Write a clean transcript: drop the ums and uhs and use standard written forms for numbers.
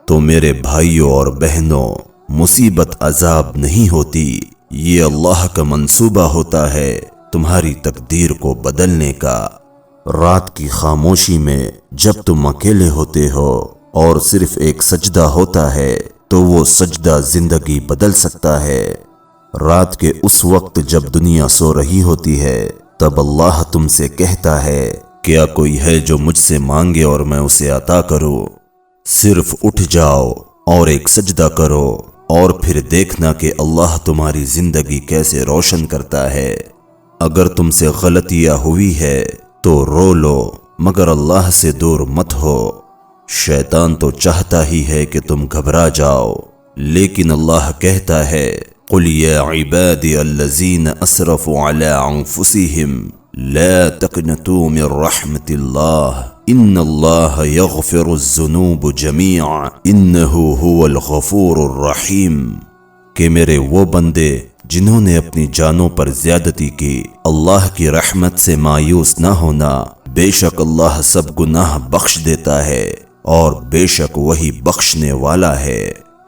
تو میرے بھائیوں اور بہنوں، مصیبت عذاب نہیں ہوتی، یہ اللہ کا منصوبہ ہوتا ہے تمہاری تقدیر کو بدلنے کا۔ رات کی خاموشی میں جب تم اکیلے ہوتے ہو اور صرف ایک سجدہ ہوتا ہے تو وہ سجدہ زندگی بدل سکتا ہے۔ رات کے اس وقت جب دنیا سو رہی ہوتی ہے تب اللہ تم سے کہتا ہے، کیا کوئی ہے جو مجھ سے مانگے اور میں اسے عطا کروں؟ صرف اٹھ جاؤ اور ایک سجدہ کرو اور پھر دیکھنا کہ اللہ تمہاری زندگی کیسے روشن کرتا ہے۔ اگر تم سے غلطیاں ہوئی ہے تو رو لو، مگر اللہ سے دور مت ہو۔ شیطان تو چاہتا ہی ہے کہ تم گھبرا جاؤ، لیکن اللہ کہتا ہے، قُلْ يَا عِبَادِيَ الَّذِينَ أَسْرَفُوا عَلَىٰ أَنفُسِهِمْ لَا تَقْنَطُوا مِن رَحْمَةِ اللَّهِ إِنَّ اللَّهَ يَغْفِرُ الذُّنُوبَ جَمِيعًا إِنَّهُ هُوَ الْغَفُورُ الرَّحِيمُ کہ میرے وہ بندے جنہوں نے اپنی جانوں پر زیادتی کی، اللہ کی رحمت سے مایوس نہ ہونا، بے شک اللہ سب گناہ بخش دیتا ہے اور بے شک وہی بخشنے والا ہے۔